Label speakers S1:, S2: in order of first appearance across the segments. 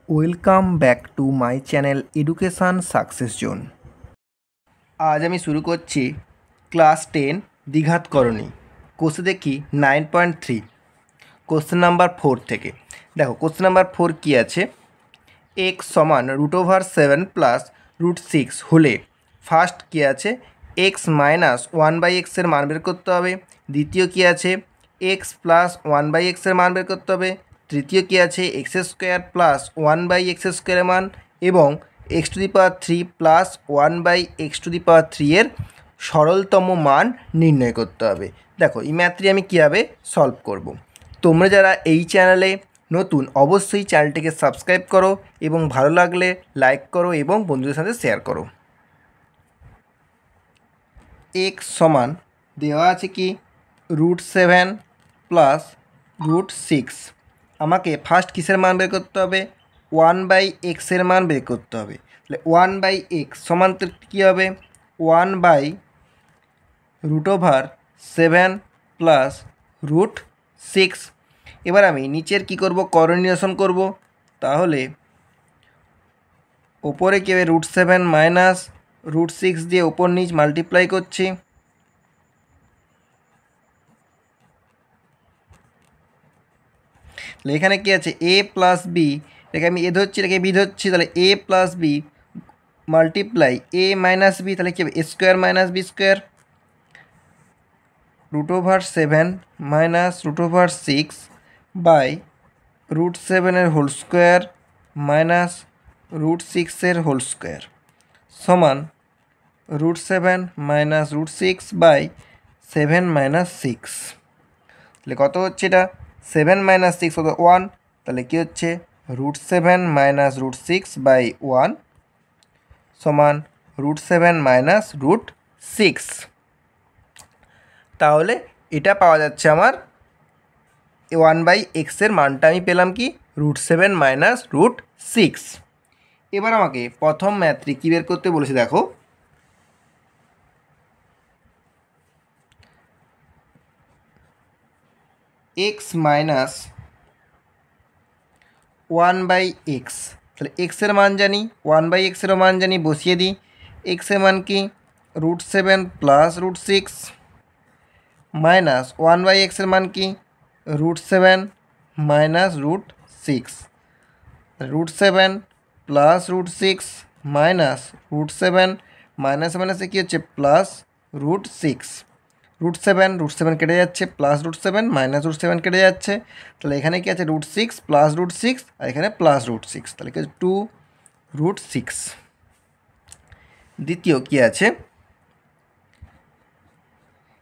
S1: Welcome back to my channel education success zone. আজ আমি শুরু করছি ক্লাস 10 দ্বিঘাতকরণী। কোর্সে দেখি 9.3 কোশ্চেন নাম্বার 4 থেকে। দেখো কোশ্চেন নাম্বার 4 কী আছে, এক্স সমান √7 প্লাস √6 হলে ফার্স্ট কী আছে, এক্স মাইনাস 1/x-এর মান বের করতে হবে। দ্বিতীয় কী আছে, এক্স প্লাস 1/x-এর মান বের করতে হবে। তৃতীয় কী আছে, x² প্লাস 1/x² মান, এবং x³ প্লাস 1/x³ এর সরলতম মান নির্ণয় করতে হবে। দেখো এই ম্যাথটি আমি কীভাবে সলভ করব। তোমরা যারা এই চ্যানেলে নতুন অবশ্যই চ্যানেলটিকে সাবস্ক্রাইব করো এবং ভালো লাগলে লাইক করো এবং বন্ধুদের সাথে শেয়ার করো। এক্স সমান দেওয়া আছে কি √7 প্লাস √6। আমাকে ফার্স্ট কিসের মান বের করতে হবে, 1/x-এর মান বের করতে হবে। তাহলে 1/x সমান কী হবে, 1/√7 প্লাস √6। এবার আমি নিচের কি করব, করণীয়সন করব। তাহলে ওপরে কী হবে, √7 মাইনাস √6 দিয়ে ওপর নিচ মাল্টিপ্লাই করছি। তাহলে এখানে কী আছে, a প্লাস বি, এটাকে আমি এ ধরছি, এটাকে বি ধরছি। তাহলে a plus B multiply a minus B, তাহলে কী হবে, a² minus b²। √7 minus √6 by √7-এর হোল স্কোয়ার মাইনাস √6-এর হোল স্কোয়ার সমান √7 মাইনাস √6 বাই 7 মাইনাস 6। তাহলে কত হচ্ছে এটা, 7 মাইনাস 6 কত, 1। তাহলে কী হচ্ছে, √7 মাইনাস √6 বাই 1 সমান √7 মাইনাস √6। তাহলে এটা পাওয়া যাচ্ছে আমার 1/x-এর মানটা আমি পেলাম কি, √7 মাইনাস √6। এবার আমাকে প্রথম ম্যাথটি কী বের করতে বলেছে, দেখো এক্স মাইনাস 1/x। তাহলে এক্সের মান জানি, 1/x-এরও মান জানি, বসিয়ে দিই। এক্সের মান কি, √7 প্লাস √6 মাইনাস 1/x-এর মান কি, √7 মাইনাস √6। √7 প্লাস √6 মাইনাস √7 মাইনাস মাইনাসে কী হচ্ছে, প্লাস √6। √7 কেটে যাচ্ছে, প্লাস √7 মাইনাস √7 কেটে যাচ্ছে। তাহলে এখানে কি আছে, √6 প্লাস √6 আর এখানে প্লাস √6, তাহলে কি আছে 2√6। দ্বিতীয় কি আছে,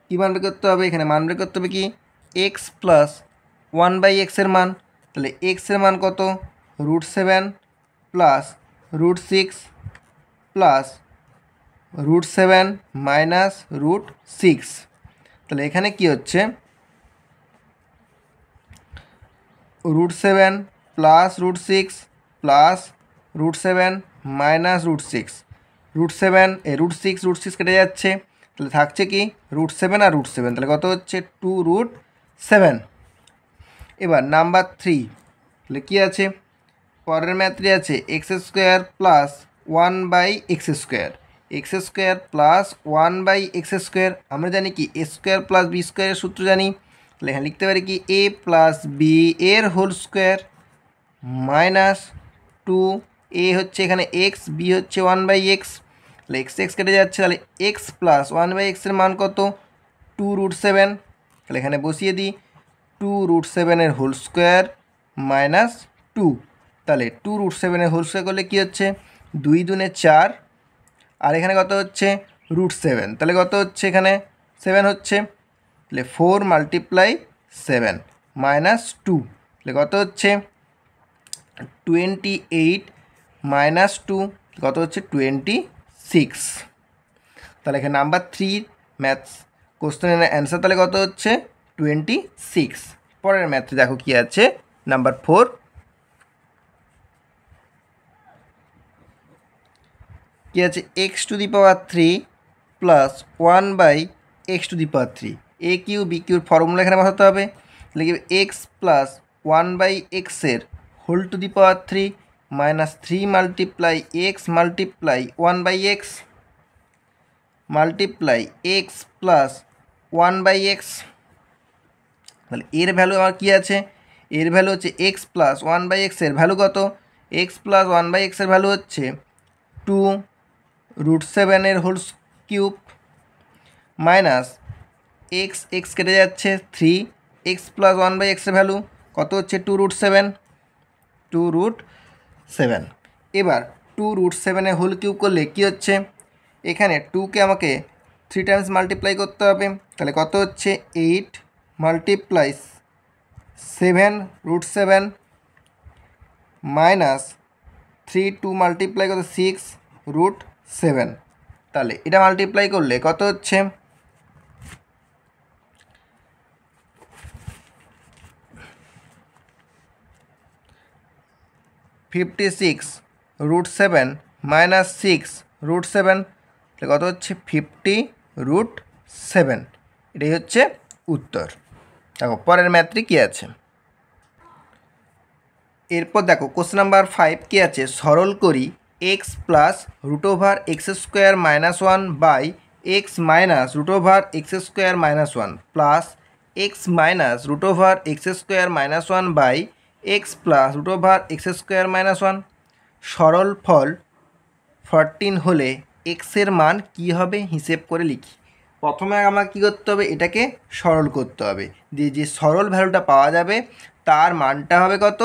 S1: কী মান বের করতে হবে, এখানে মান বের করতে হবে কি, এক্স প্লাস 1/x-এর মান। তাহলে এক্সের মান কত, √7 প্লাস √6 প্লাস √7 মাইনাস √6। তাহলে এখানে কি হচ্ছে, √7 প্লাস √6 প্লাস √7 মাইনাস √6। √6 কেটে যাচ্ছে, তাহলে থাকছে কি, √7 আর √7, তাহলে কত হচ্ছে, 2√7। এবার নাম্বার 3, তাহলে কী আছে, পরের ম্যাথটি আছে x² plus 1/x²। x² plus 1/x², আমরা জানি কি a² প্লাস b² সূত্র জানি। তাহলে এখানে লিখতে পারি কি, a প্লাস বি এর হোল স্কোয়ার মাইনাস 2, a হচ্ছে এখানে x, b হচ্ছে 1/x। তাহলে x কেটে যাচ্ছে, তাহলে x প্লাস 1/x-এর মান কত, 2√7। তাহলে এখানে বসিয়ে দিই, 2√7-এর হোল স্কোয়ার মাইনাস 2। তাহলে 2√7-এর হোল স্কোয়ার করলে কী হচ্ছে, 2 দুনে 4, আর এখানে কত হচ্ছে, √7। তাহলে কত হচ্ছে, এখানে 7 হচ্ছে। তাহলে 4 মাল্টিপ্লাই 7 মাইনাস 2, তাহলে কত হচ্ছে, 28 মাইনাস 2 কত হচ্ছে, 26। তাহলে এখানে নাম্বার 3 ম্যাথস কোশ্চেনের অ্যান্সার তাহলে কত হচ্ছে, 26। পরের ম্যাথে দেখো কি আছে, নাম্বার 4, কি আছে, x³ প্লাস 1/x³। এ কিউ বি কিউর ফর্মুলা এখানে বসাতে হবে। তাহলে কি, এক্স প্লাস 1/x-এর whole to the power 3 minus 3 multiply x multiply 1/x multiply x plus 1/x। তাহলে এর ভ্যালু আমার কী আছে, এর ভ্যালু হচ্ছে এক্স প্লাস 1/x এর ভ্যালু কত, এক্স প্লাস 1/x এর ভ্যালু হচ্ছে 2√7 এর whole cube minus x x কেটে যাচ্ছে 3 এক্স প্লাস 1/x এর ভ্যালু কত হচ্ছে 2√7 2√7। এবার 2√7 এর হোল কিউব করলে কী হচ্ছে, এখানে 2কে আমাকে 3 টাইমস মাল্টিপ্লাই করতে হবে, তাহলে কত হচ্ছে 8 মাল্টিপ্লাই 7√7 মাইনাস 3 2 মাল্টিপ্লাই কত 6√7। তাহলে এটা মাল্টিপ্লাই করলে কত হচ্ছে 56√7 মাইনাস 6√7, তাহলে কত হচ্ছে 50√7। এটাই হচ্ছে উত্তর। দেখো পরের ম্যাথটি কী আছে, এরপর দেখো কোশ্চেন নাম্বার 5 কী আছে, সরল করি x plus √x² -1 by x minus √x² -1 plus x minus √x² -1 by x plus √x² -1। সরল ফল 14 হলে এক্সের মান কি হবে হিসেব করে লিখি। প্রথমে আমার কী করতে হবে, এটাকে সরল করতে হবে, দিয়ে যে সরল ভ্যালুটা পাওয়া যাবে তার মানটা হবে কত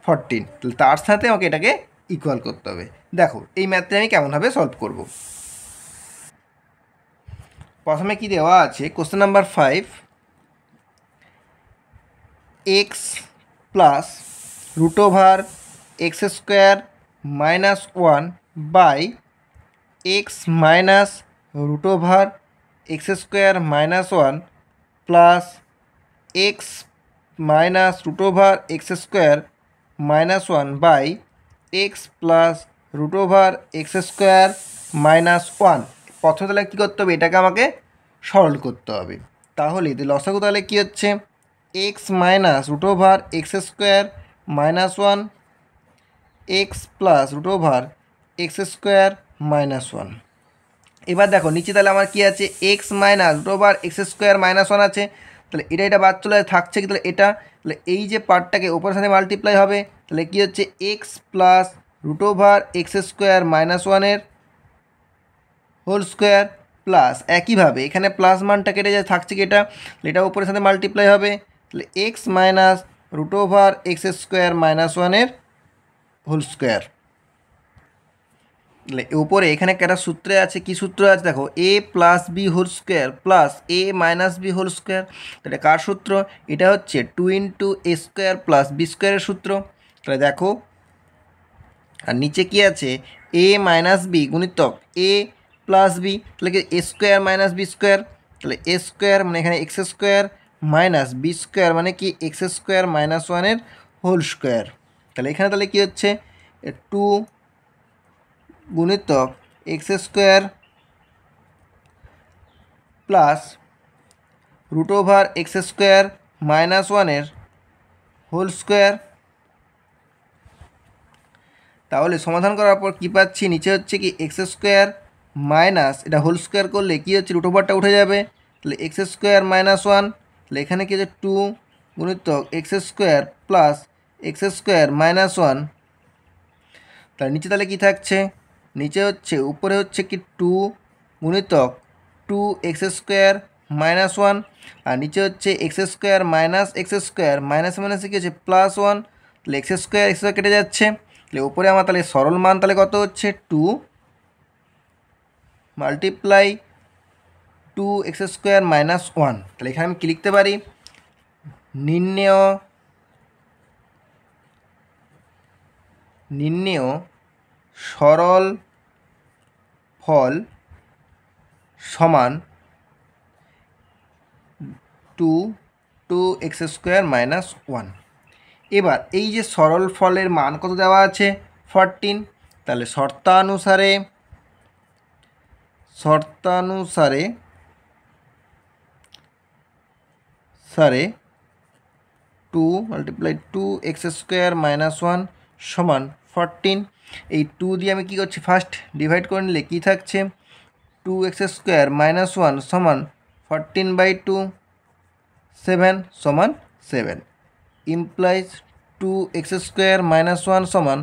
S1: 14, তাহলে তার সাথে আমাকে এটাকে ইকুয়াল করতে হবে। দেখো এই ম্যাথটা আমি কেমনভাবে সলভ করব। প্রথমে কি দেওয়া আছে question number 5, x plus √x² -1 by x minus √x² -1 plus x minus √x² -1 by x plus √x² -1। প্রথমে তাহলে কী করতে হবে, এটাকে আমাকে সরল করতে হবে। তাহলে লসাগু তাহলে কী হচ্ছে, x minus √x² -1 x plus √x² -1। এবার দেখো নিচে তাহলে আমার কী আছে, এক্স মাইনাস √x² -1 আছে, তাহলে এটা বাদ চলে থাকছে কি, তাহলে এটা, তাহলে এই যে পার্টটাকে ওপরের সাথে মাল্টিপ্লাই হবে, তাহলে কী হচ্ছে এক্স প্লাস √x² -1 এর হোল স্কোয়ার প্লাস একইভাবে এখানে প্লাস মানটা কেটে যায় থাকছে কি এটা উপরের সাথে মাল্টিপ্লাই হবে, তাহলে এক্স মাইনাস √x² -1 এর হোল স্কোয়ার। তাহলে উপরে এখানে একটা সূত্রে আছে, কি সূত্র আছে দেখো, a plus B whole square plus a minus b whole square. তাহলে কার সূত্র, এটা হচ্ছে 2 × a² প্লাস b² সূত্র। তাহলে দেখো আর নিচে কি আছে, a মাইনাস বি গুণিতক a প্লাস বি, তাহলে কি a² মাইনাস b², তাহলে a² মানে এখানে x² মাইনাস b² মানে কি x² -1 এর হোল স্কোয়ার। তাহলে এখানে তাহলে কী হচ্ছে 2 গুণিতক x² প্লাস √x² -1 এর হোল স্কোয়ার। তাহলে সমাধান করার পর কী পাচ্ছি, নিচে হচ্ছে কি x² মাইনাস এটা হোল স্কোয়ার করলে কী হচ্ছে √টা উঠে যাবে, তাহলে x² -1, তাহলে এখানে কী হচ্ছে 2 গুণিতক x² প্লাস x² -1। তাহলে নিচে তাহলে কী থাকছে, নিচে হচ্ছে উপরে হচ্ছে কি 2 গুণিতক 2x² -1 আর নিচে হচ্ছে x² মাইনাস x² মাইনাস মাইনাসে কী হচ্ছে +1, তাহলে x² কেটে যাচ্ছে, তাহলে উপরে আমার তাহলে সরল মান তাহলে কত হচ্ছে 2 মাল্টিপ্লাই 2x² -1। তাহলে এখানে আমি কী লিখতে পারি, নির্ণেয় সরল ফল সমান 2x² -1। এবার এই যে সরল ফলের মান কত দেওয়া আছে 14, তাহলে শর্তানুসারে 2 × 2x² -1 সমান 14। এই 2 দিয়ে আমি কী করছি, ফার্স্ট ডিভাইড করে নিলে কী থাকছে, 2x² - 1 সমান 14/2, 7 সমান 7, ইমপ্লাইজ 2x² - 1 সমান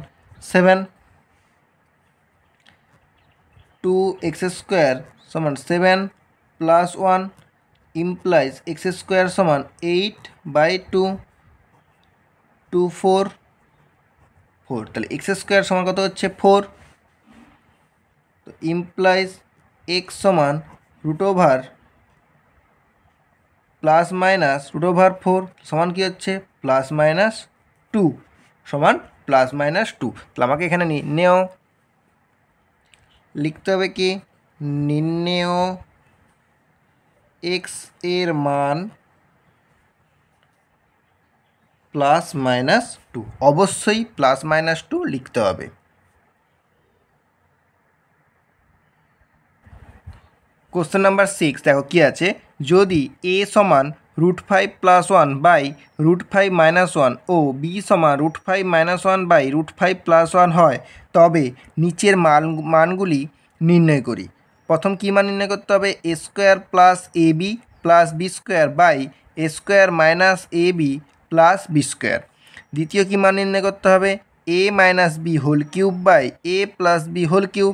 S1: 7, 2x² সমান 7 প্লাস 1 ইমপ্লাইজ x² সমান 8/2, 2 4 4, তাহলে x² সমান কত হচ্ছে 4। তো ইমপ্লাইজ x সমান √ওভার প্লাস মাইনাস √4 সমান কী হচ্ছে +-2 সমান +-2। তাহলে আমাকে এখানে নির্ণেয় লিখতে হবে কি, নির্ণেয় x এর মান +-2, অবশ্যই +-2 লিখতে হবে। কোশ্চেন নাম্বার 6 দেখো কী আছে, যদি a সমান √5 + 1 বাই √5 - 1 ও b সমান √5 - 1 বাই √5 + 1 হয়, তবে নিচের মানগুলি নির্ণয় করি। প্রথম কী মান নির্ণয় করতে হবে, a² + ab + b² by a² - ab + b²। দ্বিতীয় কী মান নির্ণয় করতে হবে, a - b whole cube by a + b whole cube.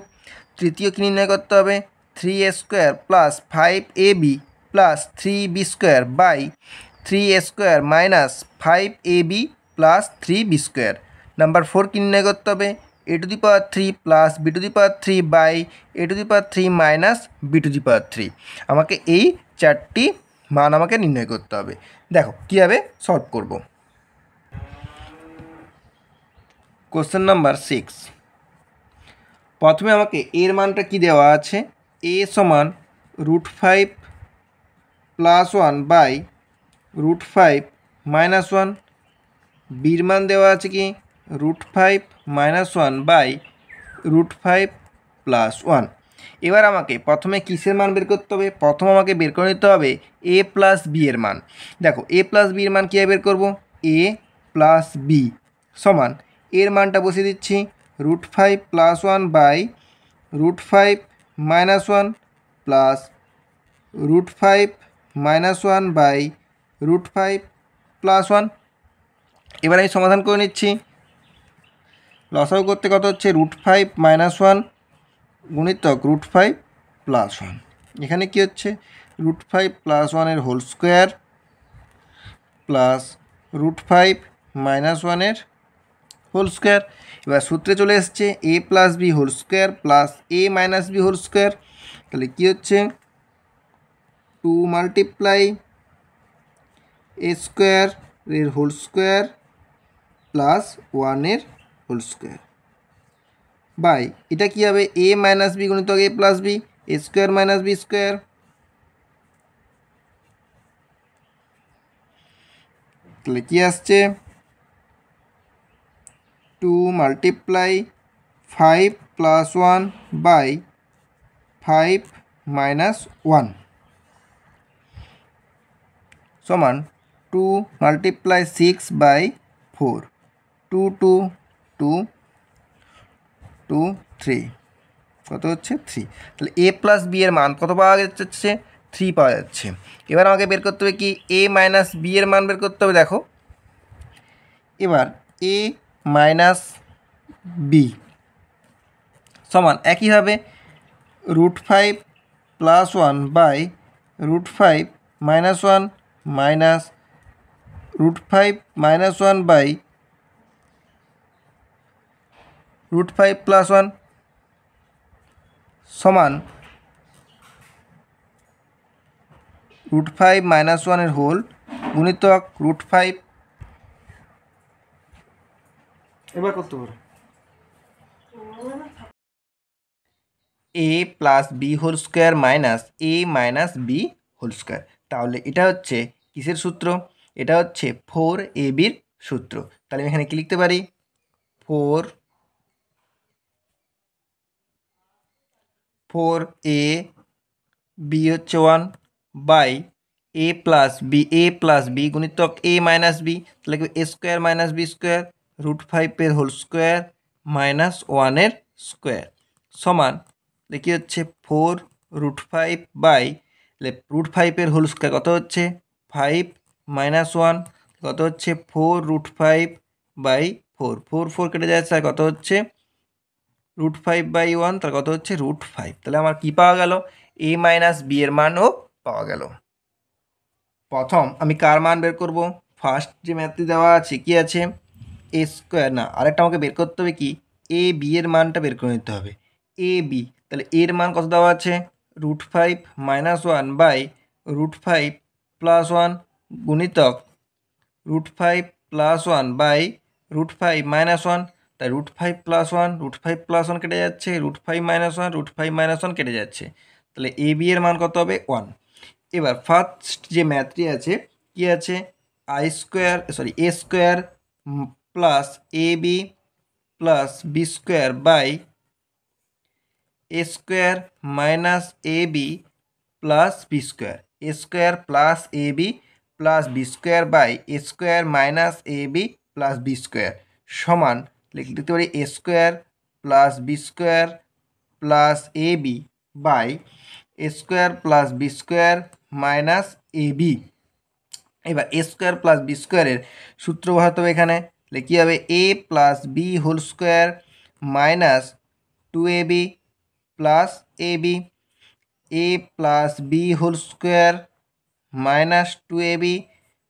S1: তৃতীয় কী নির্ণয় করতে হবে, 3a² + 5ab + 3b² by 3a² - 5ab + 3b²। Number 4 কী নির্ণয় করতে হবে, a³ + b³ by a³ - b³। আমাকে এই 4টি মান আমাকে নির্ণয় করতে হবে। দেখো কীভাবে সলভ করব। কোশ্চেন নাম্বার 6, প্রথমে আমাকে এর মানটা কি দেওয়া আছে, a সমান √5 + 1 বাই √5 - 1, বির মান দেওয়া আছে কি √5 - 1 বাই √5 + 1। এবার আমাকে প্রথমে কিসের মান বের করতে হবে, প্রথম আমাকে বের করে নিতে হবে a + b এর মান। দেখো a + b এর মান কীভাবে বের করব, a + b সমান এর মানটা বসিয়ে দিচ্ছি √5 + 1 বাই √5 - 1 প্লাস √5 - 1 বাই √5 + 1। এবার আমি সমাধান করে নিচ্ছি। লসাগু করতে কত হচ্ছে, √5 - 1 গুণিতক √5 + 1। এখানে কি হচ্ছে, √5 + 1 এর হোল স্কোয়ার প্লাস √5 - 1 এর হোল স্কোয়ার। এবার সূত্রে চলে এসছে a + b whole square plus a - b whole square. তাহলে কী হচ্ছে, 2 মাল্টিপ্লাই a² এর হোল স্কোয়ার প্লাস 1 এর হোল স্কোয়ার বাই, এটা কী হবে, a - b গুণিতক a + b, a² - b²। তাহলে কী আসছে, 2 মাল্টিপ্লাই 5 + 1 বাই 5 - 1 সমান 2 মাল্টিপ্লাই 6 বাই 4, 2 2 2 2 3, কত হচ্ছে 3। তাহলে a + b এর মান কত পাওয়া যাচ্ছে, 3 পাওয়া যাচ্ছে। এবার আমাকে বের করতে হবে কি, a - b এর মান বের করতে হবে। দেখো এবার a - b সমান একইভাবে √5 + 1 বাই √5 - 1 মাইনাস √5 - 1 বাই √5 + 1 সমান √5 - 1 এর হোল গুণিতক √5। এবার করতে পারো a + b whole square minus a - b whole square. তাহলে এটা হচ্ছে কিসের সূত্র, এটা হচ্ছে 4ab সূত্র। তাহলে আমি এখানে কি লিখতে পারি, 4a b হচ্ছে 1 বাই a + b গুণিতক a - b, তাহলে a² - b² √5 এর হোল স্কোয়ার মাইনাস ওয়ানের স্কোয়ার সমান দেখি হচ্ছে 4√5 বাই √5 হোল স্কোয়ার কত হচ্ছে 5 মাইনাস 1 কত হচ্ছে 4√5 বাই 4 4 4 কেটে যাচ্ছে আর কত হচ্ছে √5/1 তার কত হচ্ছে √5। তাহলে আমার কি পাওয়া গেল a মাইনাস b এর মানও পাওয়া গেল। প্রথম আমি কার মান বের করব ফার্স্ট যে ম্যাথটি দেওয়া আছে কি আছে এ স্কোয়ার না আরেকটা আমাকে বের করতে হবে কি এ বি এর মানটা বের করে নিতে হবে এ বি তাহলে এর মান কত দেওয়া আছে √5 মাইনাস 1 বাই √5 প্লাস 1 গুণিতক √5 প্লাস 1 বাই √5 মাইনাস 1 তাই √5 প্লাস 1 √5 প্লাস 1 কেটে যাচ্ছে √5 মাইনাস 1 √5 মাইনাস 1 কেটে যাচ্ছে তাহলে এ বি এর মান কত হবে 1। এবার ফার্স্ট যে ম্যাথটি আছে কি আছে A square plus A B plus B square by A square minus A B plus B square A square plus A B plus B square by A square minus A B plus B square সমান লিখতে পারি A square plus B square plus A B by A square plus B square minus A B. এবার A square plus b স্কোয়ারের সূত্র বসাতে হবে এখানে কী হবে A plus B whole square minus 2ab plus A B A plus B whole square minus 2ab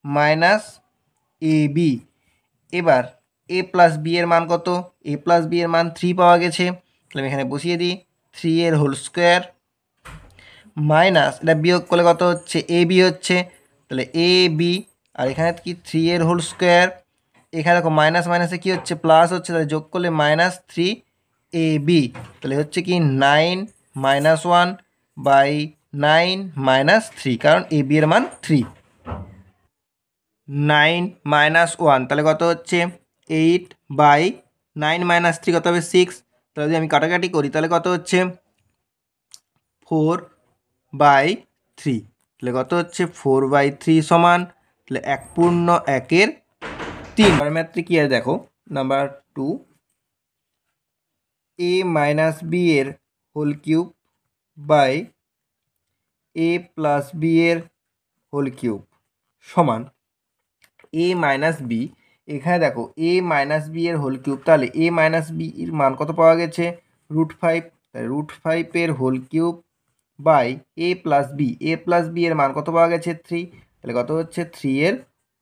S1: minus A B. এবার A plus B এর মান কত এ প্লাস বি এর মান 3 পাওয়া গেছে তাহলে আমি এখানে বসিয়ে দিই 3 এর হোল স্কোয়ার মাইনাস এটা বিয়োগ করলে কত হচ্ছে এ বি হচ্ছে তাহলে এ বি আর এখানে কি 3 এর হোল স্কোয়ার এখানে দেখো মাইনাস মাইনাসে কী হচ্ছে প্লাস হচ্ছে তাহলে যোগ করলে মাইনাস 3 এ বি তাহলে হচ্ছে কি 9 মাইনাস 1 বাই 9 মাইনাস 3 কারণ এ বি এর মান 3 9 মাইনাস 1 তাহলে কত হচ্ছে 8 বাই 9 মাইনাস 3 কত হবে 6 তাহলে যদি আমি কাটাকাটি করি তাহলে কত হচ্ছে 4/3 তাহলে কত হচ্ছে 4/3 সমান তাহলে 1/1/3 ম্যাথটি কি আছে দেখো নাম্বার 2 a মাইনাস বি এর whole cube by a plus B এর হোল কিউব সমান এ মাইনাস বি এখানে দেখো এ মাইনাস বি এর হোল কিউব তাহলে এ মাইনাস বি এর মান কত পাওয়া গেছে √5 √5 এর whole cube by a plus B এর মান কত পাওয়া গেছে 3 তাহলে কত হচ্ছে 3 এর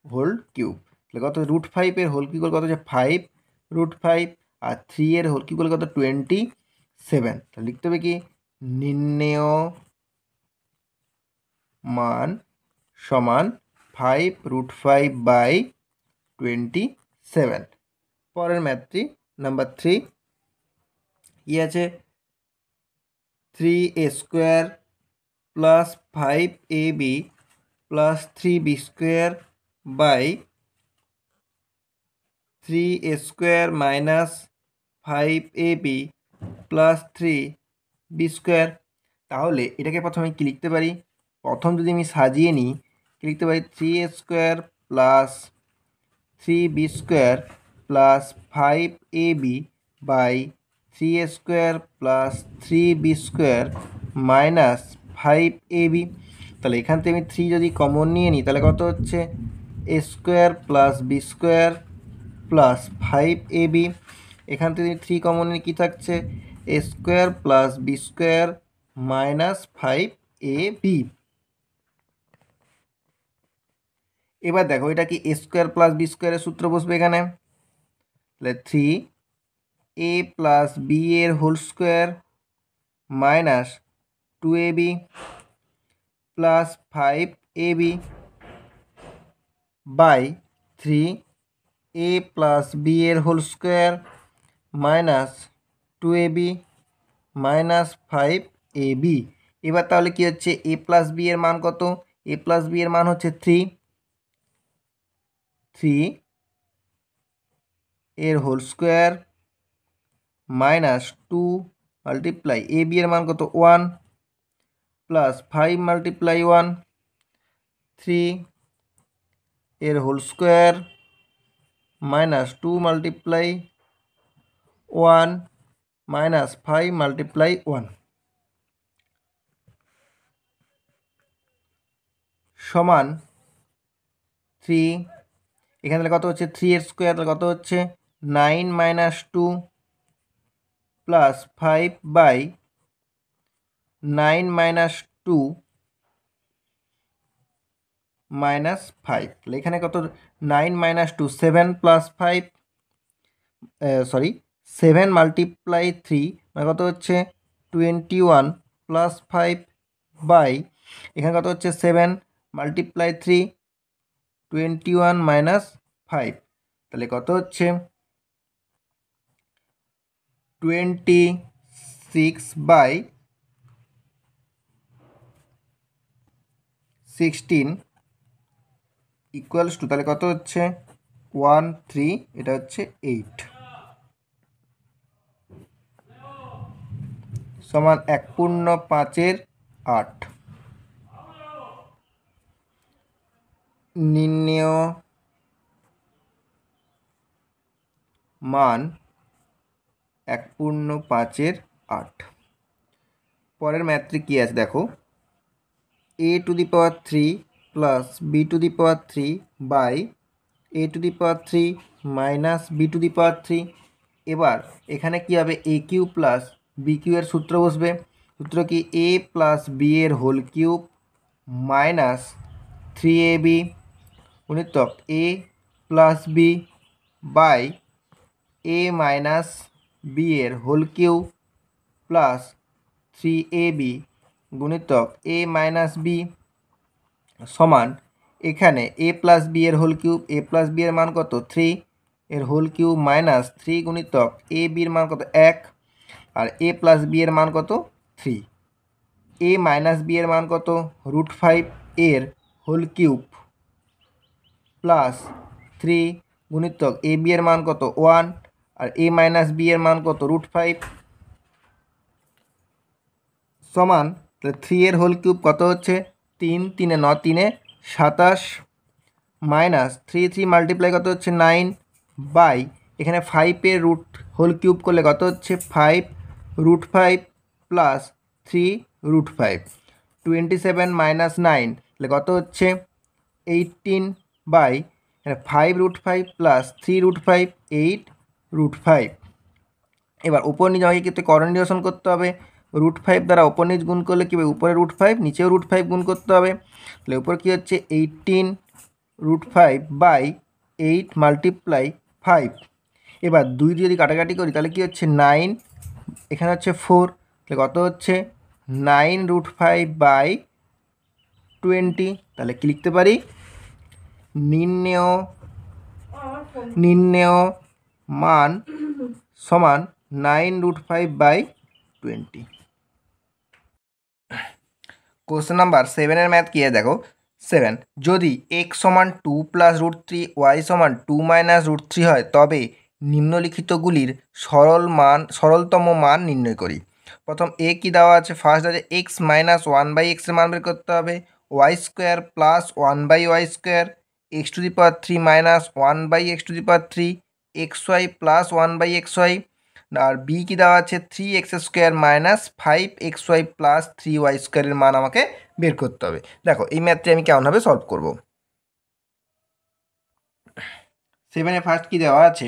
S1: হোল কিউব তাহলে কত √5 এর হোল কিউব কত হচ্ছে 5√5 আর 3 এর হোল কিউব কত 27 তাহলে লিখতে হবে কি নির্ণেয় মান সমান 5√5/27। পরের ম্যাথটি নাম্বার 3 কি আছে 3a square plus 5ab plus 3b square by 3a square minus 5ab plus 3b square. তাহলে এটাকে প্রথমে কি লিখতে পারি প্রথম যদি আমি সাজিয়ে নিই লিখতে পারি 3a square plus 3b square plus 5ab by 3a square plus 3b square minus 5ab। তাহলে এখান থেকে আমি 3 যদি কমন নিয়ে নিই তাহলে কত হচ্ছে a square plus b square plus 5ab এখান থেকে 3 কমন নিয়ে কী থাকছে a square plus b square minus 5ab। এবার দেখো এটা কি এ স্কোয়ার প্লাস বি স্কোয়ারের সূত্র বসবে এখানে তাহলে 3a প্লাস বি এর whole square minus 2ab plus 5ab by 3a plus B এর whole square minus 2ab minus 5ab। এবার তাহলে কি হচ্ছে a প্লাস বি এর মান কত a প্লাস বি এর মান হচ্ছে 3 এর whole square minus 2 multiply A B এর মান কত 1 প্লাস 5 মাল্টিপ্লাই 1 3 এর whole square minus 2 multiply one minus 5 multiply 1 সমান 3। এখানে তাহলে কত হচ্ছে 3 এর স্কোয়ার, তাহলে কত হচ্ছে 9 minus 2 plus 5 by 9 minus 2 minus 5। তাহলে এখানে কত 9 মাইনাস 2 7 প্লাস 5 সরি 7 মাল্টিপ্লাই 3 মানে কত হচ্ছে 21 প্লাস 5 বাই এখানে কত হচ্ছে 7 মাল্টিপ্লাই 3 21 মাইনাস 5। তাহলে কত হচ্ছে 26 বাই 16 ইকুয়ালস টু, তাহলে কত হচ্ছে 13, এটা হচ্ছে 8 সমান 1/5 নির্ণেয় মান 1/5 পরের ম্যাথটি কী আছে দেখো, a⁻³ plus b⁻³ by a⁻³ minus b⁻³। এবার এখানে কি হবে a³ প্লাস b³ এর সূত্র বসবে। সূত্র কি a প্লাস বি এর হোল কিউব মাইনাস 3ab গুণিতক a plus b by a minus b এর হোল কিউব প্লাস 3ab গুণিতক a মাইনাস বি সমান এখানে a প্লাস বি এর whole cube, a plus B এর মান কত 3 এর হোল কিউব মাইনাস 3 গুণিতক a বির মান কত 1 আর a প্লাস বি এর মান কত 3, a মাইনাস বি এর মান কত √5 এর হোল কিউব প্লাস 3 গুণিতক a বি এর মান কত 1 আর a মাইনাস বি এর মান কত √5 সমান, তাহলে 3 এর হোল কিউব কত হচ্ছে 3 3 9 3 27 মাইনাস 3 3 মাল্টিপ্লাই কত হচ্ছে 9 বাই এখানে 5 এর রুট হোল কিউব করলে কত হচ্ছে 5 √5 প্লাস 3 √5 27 মাইনাস 9 তাহলে কত হচ্ছে 18 বাই 5 √5 প্লাস 3 √5 8 √5। এবার উপর নিচে আমাকে কিন্তু করণীয়সন করতে হবে। √5 দ্বারা উপর নিচ গুণ করলে কী হবে উপরে √5 নিচেও √5 গুণ করতে হবে। তাহলে উপর কী হচ্ছে 18 √5 বাই 8 মাল্টিপ্লাই 5। এবার 2 যদি কাটাকাটি করি তাহলে কী হচ্ছে 9, এখানে হচ্ছে 4, তাহলে কত হচ্ছে 9 √5 বাই 20। তাহলে কি লিখতে পারি নির্ণেয় মান সমান 9 √5 বাই 20। কোশ্চেন নাম্বার 7 এর ম্যাথ কী দেখো 7, যদি x সমান 2 প্লাস √3 y সমান 2 মাইনাস √3 হয় তবে নিম্নলিখিতগুলির সরলতম মান নির্ণয় করি। প্রথম এ কি দেওয়া আছে, ফার্স্ট আছে x মাইনাস 1/x এর মান বের করতে হবে, y square plus 1/y square, x⁻³ minus 1/x⁻³ xy plus 1/xy। আর বি কি দেওয়া আছে 3x² minus 5xy plus 3y² এর মান আমাকে বের করতে হবে। দেখো এই ম্যাথটি আমি কেমনভাবে সলভ করব। 7-এ ফার্স্ট কি দেওয়া আছে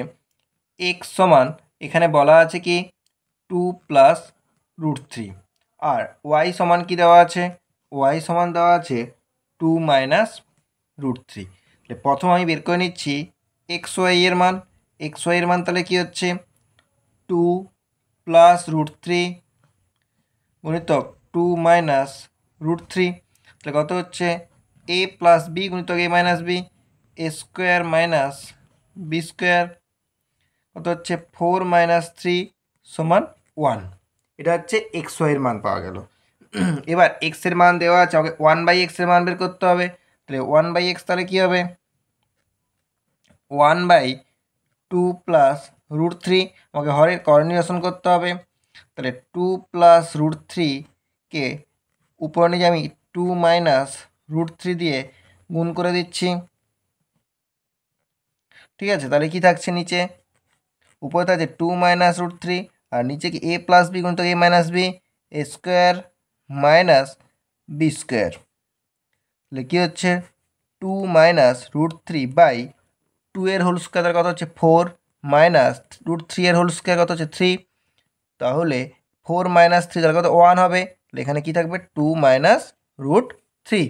S1: x সমান এখানে বলা আছে কি 2 প্লাস √3 আর y সমান কি দেওয়া আছে y সমান দেওয়া আছে 2 মাইনাস √3। প্রথম আমি বের করে নিচ্ছি xy এর মান। xy এর মান তাহলে কি হচ্ছে 2 প্লাস √3 গুণিতক 2 মাইনাস √3, তাহলে কত হচ্ছে a প্লাস বি গুণিতক a minus b, a square minus b square কত হচ্ছে 4 মাইনাস 3 সমান 1। এটা হচ্ছে xy এর মান পাওয়া গেল। এবার x এর মান দেওয়া আছে আমাকে 1/x এর মান বের করতে হবে। তাহলে 1/x তাহলে কী হবে 1/2 প্লাস √3, আমাকে হরের করণীয়সন করতে হবে। তাহলে 2 প্লাস √3-কে উপর নিচে আমি 2 মাইনাস √3 দিয়ে গুণ করে দিচ্ছি, ঠিক আছে। তাহলে কি থাকছে নিচে উপরে আছে 2 মাইনাস রুট থ্রি, আর নিচে কি এ প্লাস বি গুণিতক এ মাইনাস বি, এ স্কোয়ার মাইনাস বি স্কোয়ার। তাহলে কী হচ্ছে 2 মাইনাস রুট থ্রি বাই 2 এর হোল স্কোয়ার কত হচ্ছে 4 মাইনাস রুট থ্রি এর হোল স্কোয়ার কত হচ্ছে 3, তাহলে 4 মাইনাস 3 তাহলে কত 1 হবে। তাহলে এখানে কী থাকবে 2 মাইনাস রুট থ্রি।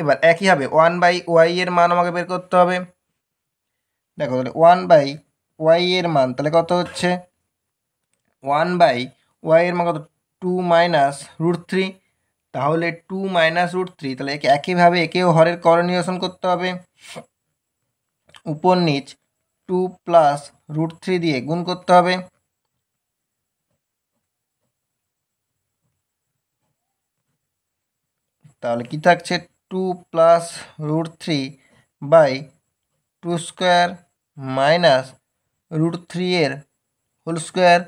S1: এবার একইভাবে 1 বাই ওয়াই এর মান আমাকে বের করতে হবে। দেখো তাহলে 1 বাই ওয়াই এর মান তাহলে কত হচ্ছে 1 বাই ওয়াই এর মান কত 2 মাইনাস রুট থ্রি, তাহলে 2 মাইনাস রুট থ্রি, তাহলে একে একইভাবে একেও হরের করণীয়সন করতে হবে। উপর নিচ 2 প্লাস রুট থ্রি দিয়ে গুণ করতে হবে। তাহলে কি থাকছে 2 plus root three by 2 square minus root three এর হোল স্কোয়ার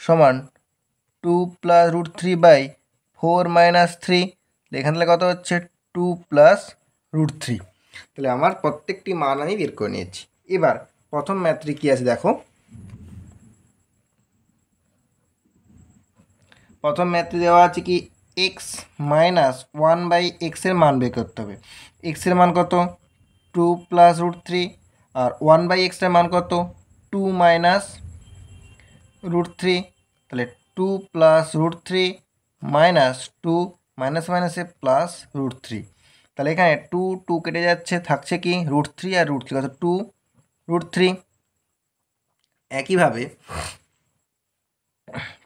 S1: সমান 2 plus root three by 4 minus three. এখান থেকে কত হচ্ছে 2 প্লাস রুট থ্রি। তাহলে আমার প্রত্যেকটি মান আমি বের করে নিয়েছি। এবার প্রথম ম্যাথটি কী আছে দেখো, প্রথম ম্যাথটি দেওয়া আছে কি এক্স মাইনাস 1 বাই এক্সের মান বের করতে হবে। এক্সের মান কত 2 প্লাস রুট থ্রি, আর 1 বাই এক্সের মান কত 2 মাইনাস রুট থ্রি। তাহলে 2 plus root three minus 2 minus মাইনাসে প্লাস রুট থ্রি। তাহলে এখানে 2 2 কেটে যাচ্ছে, থাকছে কি রুট থ্রি আর রুট থ্রি কত 2 রুট থ্রি। একইভাবে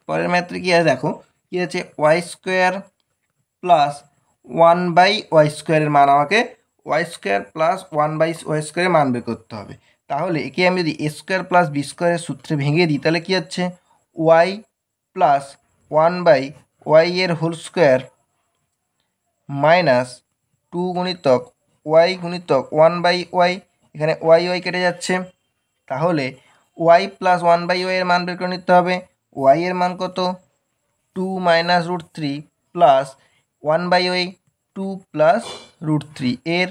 S1: পরের ম্যাথটি কী আছে দেখো, কী আছে y square plus 1 by y স্কোয়ারের মান আমাকে y square plus 1 by y স্কোয়ারের মান বের করতে হবে। তাহলে একে আমি যদি এ স্কোয়ার প্লাস বি স্কোয়ারের সূত্রে ভেঙে দিই তাহলে কী হচ্ছে ওয়াই প্লাস 1 বাই ওয়াই এর হোল স্কোয়ার মাইনাস 2 গুণিতক ওয়াই গুণিতক 1 বাই ওয়াই, এখানে ওয়াই ওয়াই কেটে যাচ্ছে। তাহলে ওয়াই প্লাস 1 বাই ওয়াই এর মান বের করে নিতে হবে। ওয়াই এর মান কত 2 minus root three plus 1 by y 2 plus root three এর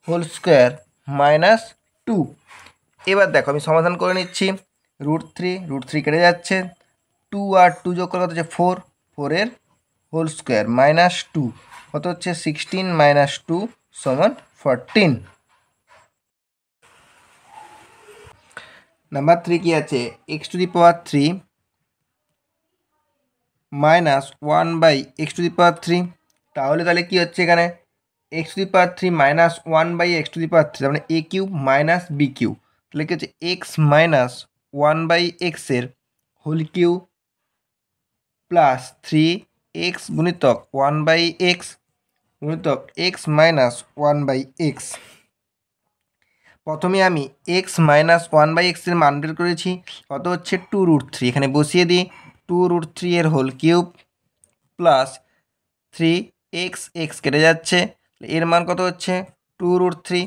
S1: হোল স্কোয়ার মাইনাস 2। এবার দেখো আমি সমাধান করে নিচ্ছি। রুট থ্রি কেটে যাচ্ছে, 2 আর 2 যোগ করে কত হচ্ছে 4, 4 এর হোল স্কোয়ার মাইনাস 2 কত হচ্ছে 16 মাইনাস 2 সমান 14। নাম্বার 3 কি আছে x to the power 3 minus 1 by x to the power 3। তাহলে কি হচ্ছে এখানে x to the power 3 minus 1 by x to the power 3, তার মানে A cube minus B cube. তাহলে কি হচ্ছে এক্স মাইনাস 1 বাই এক্সের হোল কিউব প্লাস 3 এক্স গুণিতক 1 বাই এক্স গুণিতক এক্স মাইনাস 1 বাই এক্স। প্রথমে আমি এক্স মাইনাস 1 বাই এক্সের মান বের করেছি, কত হচ্ছে 2 রুট থ্রি, এখানে বসিয়ে দিই 2 রুট থ্রি এর হোল কিউব প্লাস 3 এক্স কেটে যাচ্ছে, এর মান কত হচ্ছে 2 রুট থ্রি।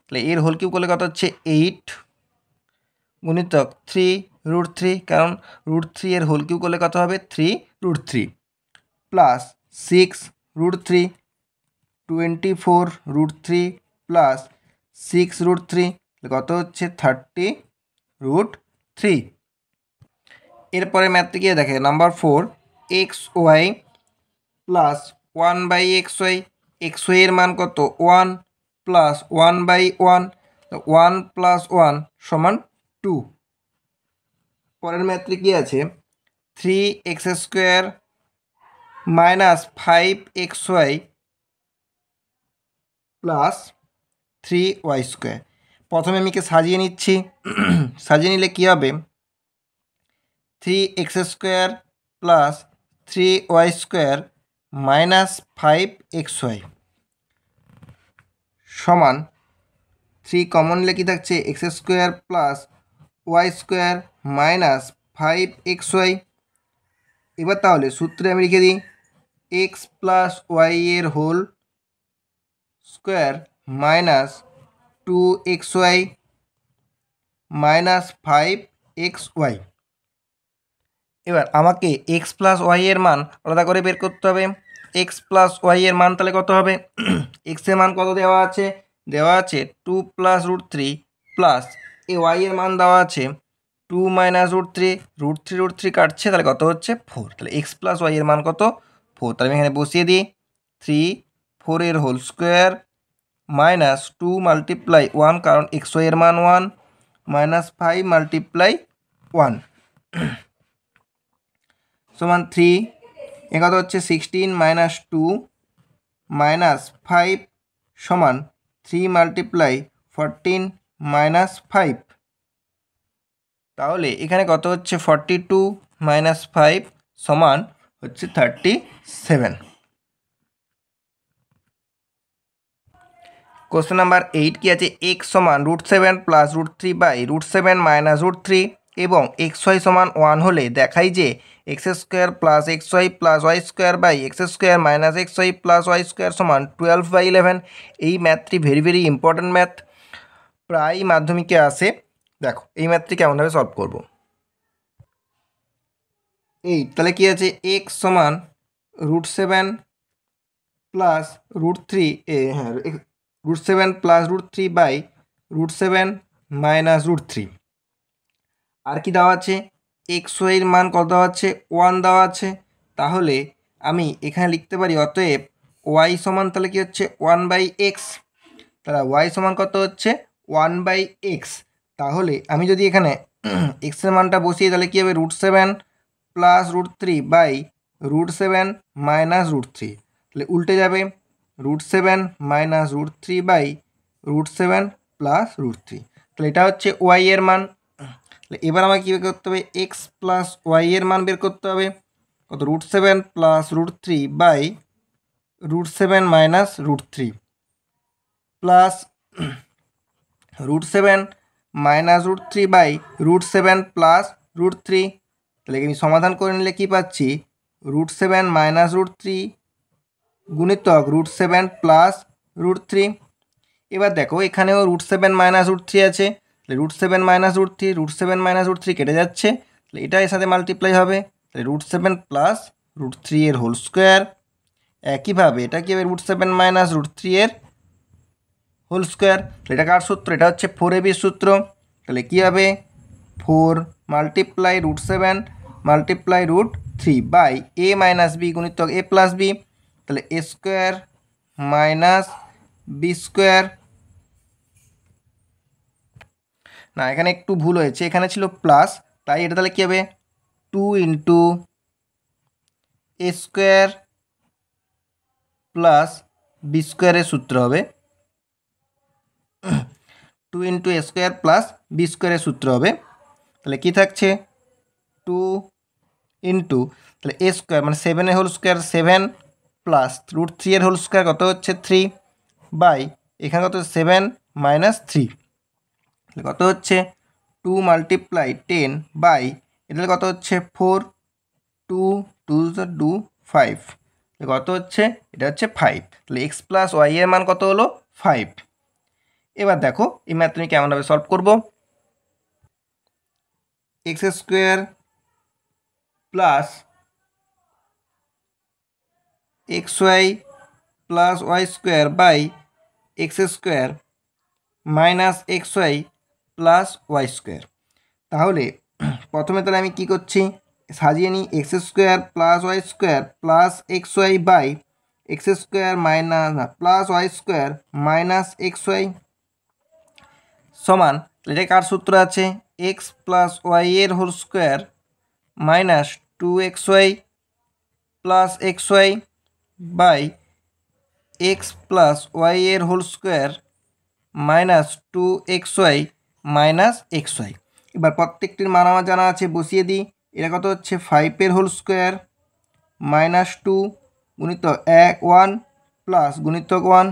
S1: তাহলে এর হোল কিউব করলে কত হচ্ছে 8 গুণিতক 3 রুট থ্রি, কারণ রুট থ্রি এর হোল কিউব করলে কত হবে 3 root three plus 6 root three 24 root three plus 6 root three কত হচ্ছে 30 রুট থ্রি। এরপরে ম্যাথটি গিয়ে দেখে number 4 x y plus 1 by x y এর মান কত 1 প্লাস 1 বাই 1, 1 প্লাস 1 সমান 2। পরের ম্যাথটি কি আছে 3 x square minus 5 x y plus 3 y square. প্রথমে আমি সাজিয়ে নিচ্ছি, সাজিয়ে নিলে কী হবে 3 x square plus 3 y square minus 5 x y সমান 3 কমন নিলে কী থাকছে x square plus y square minus 5 x y. এবার তাহলে সূত্রে আমি লিখে দিই এক্স প্লাস ওয়াই এর whole square minus 2 x y minus 5 x y. এবার আমাকে এক্স প্লাস ওয়াই এর মান আলাদা করে বের করতে হবে। এক্স প্লাস ওয়াই এর মান তাহলে কত হবে এক্সের মান কত দেওয়া আছে, দেওয়া আছে 2 plus root three plus A Y এর মান দেওয়া আছে টু মাইনাস রুট থ্রি কাটছে, তাহলে কত হচ্ছে 4। তাহলে এক্স প্লাস ওয়াই এর মান কত 4। তাহলে আমি এখানে বসিয়ে দিই 3 4 এর হোল স্কোয়ার মাইনাস 2 মাল্টিপ্লাই 1, কারণ এক্স ওয়াই এর মান 1, মাইনাস 5 মাল্টিপ্লাই 1 সমান 3। এ কত হচ্ছে 16 মাইনাস 2 মাইনাস 5 সমান 3 মাল্টিপ্লাই 14 মাইনাস 5। তাহলে এখানে কত হচ্ছে 42 মাইনাস 5 সমান হচ্ছে 37। কোশ্চেন নাম্বার 8 কি আছে, এক্স সমান √7 প্লাস √3 বাই √7 মাইনাস √3 এবং এক্স ওয়াই সমান 1 হলে দেখাই যে x square plus x y plus y square by x square minus x y plus y square সমান 12/11। এই ম্যাথটি ভেরি ইম্পর্ট্যান্ট ম্যাথ, প্রায় মাধ্যমিকে আসে। দেখো এই ম্যাথটি কেমনভাবে সলভ করব। 8 তাহলে কি আছে, এক্স সমান √7 প্লাস √3 হ্যাঁ √7 প্লাস √3 বাই √7 মাইনাস √3। আর কি দেওয়া আছে, এক্স ওয়াইয়ের মান কত দেওয়া আছে 1 দেওয়া আছে। তাহলে আমি এখানে লিখতে পারি অতএব ওয়াই সমান তাহলে কি হচ্ছে 1/x। তাহলে ওয়াই সমান কত হচ্ছে 1/x। তাহলে আমি যদি এখানে এক্সের মানটা বসিয়ে তাহলে কী হবে √7 প্লাস √3 বাই √7 মাইনাস √3। তাহলে উল্টে যাবে √7 মাইনাস √3 বাই √7 প্লাস √3। তাহলে এটা হচ্ছে ওয়াই এর মান। তাহলে এবার আমাকে কী বের করতে হবে, এক্স প্লাস ওয়াই এর মান বের করতে হবে। কত √7 plus √3 by √7 minus √3 plus √7 minus √3 by √7 plus √3। তাহলে আমি সমাধান করে নিলে কি পাচ্ছি, √7 মাইনাস √3 গুণিতক √7 প্লাস √3। এবার দেখো এখানেও √7 মাইনাস √3 আছে, তাহলে √7 মাইনাস √3 মাইনাস √3 কেটে যাচ্ছে, তাহলে এটা এর সাথে মাল্টিপ্লাই হবে, তাহলে √7 প্লাস √3 এর হোল স্কোয়ার। একইভাবে এটা কি হবে √7 মাইনাস √3 এর হোল স্কোয়ার। এটা কার সূত্র, এটা হচ্ছে 4ab সূত্র। তাহলে কী হবে 4 multiply √7 multiply √3 by a minus b গুণিতক a প্লাস বি। তাহলে a square minus b square, না এখানে একটু ভুল হয়েছে, এখানে ছিল প্লাস, তাই এটা তাহলে কী হবে 2 into a square plus b স্কোয়ারের সূত্র হবে 2 into a square plus b স্কোয়ারের সূত্র হবে। তাহলে কী থাকছে 2 ইন্টু তাহলে এ স্কোয়ার মানে 7 এর হোল স্কোয়ার 7 প্লাস √3 এর হোল স্কোয়ার কত হচ্ছে 3 বাই এখানে কত 7 মাইনাস 3। তাহলে কত হচ্ছে 2 মাল্টিপ্লাই 10 বাই এটা কত হচ্ছে 4 2 2 2 5। তাহলে কত হচ্ছে, এটা হচ্ছে 5। তাহলে এক্স প্লাস ওয়াই এর মান কত হলো 5। এবার দেখো এই ম্যাথ আমি কেমনভাবে সলভ করব। X square plus x y plus y square by x square minus x y plus y square. তাহলে প্রথমে তাহলে আমি কি করছি, সাজিয়ে নিই x square plus y square plus x y by x square minus plus y square minus x y সমান, এটা কার সূত্র আছে এক্স প্লাস ওয়াই এর whole square minus 2xy plus x y by x plus y এর whole square minus 2xy minus x y. এবার প্রত্যেকটির মান আমার জানা আছে, বসিয়ে দিই। এটা কত হচ্ছে 5 এর হোল স্কোয়ার মাইনাস 2 গুণিতক 1 প্লাস গুণিতক 1।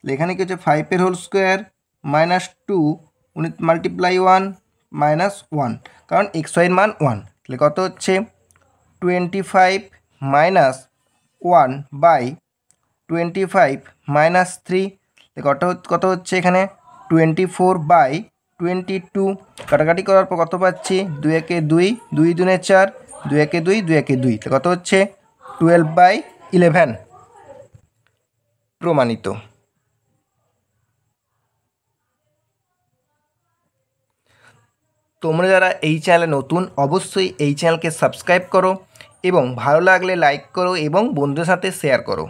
S1: এখানে কি হচ্ছে 5 এর whole square minus 2 multiply 1 minus 1, কারণ এক্স ওয়াইয়ের মান 1। তাহলে কত হচ্ছে 25 মাইনাস 1 বাই 25 মাইনাস 3। কত হচ্ছে এখানে 24/22। কাটাকাটি করার পর কত পাচ্ছি 2 একে 2 2 দুনে 4 2 একে 2 2 একে 2। তো কত হচ্ছে 12/11 প্রমাণিত। তো তোমরা যারা এই চ্যানেলে নতুন অবশ্যই এই চ্যানেলকে সাবস্ক্রাইব করো এবং ভালো লাগলে লাইক করো এবং বন্ধুদের সাথে শেয়ার করো।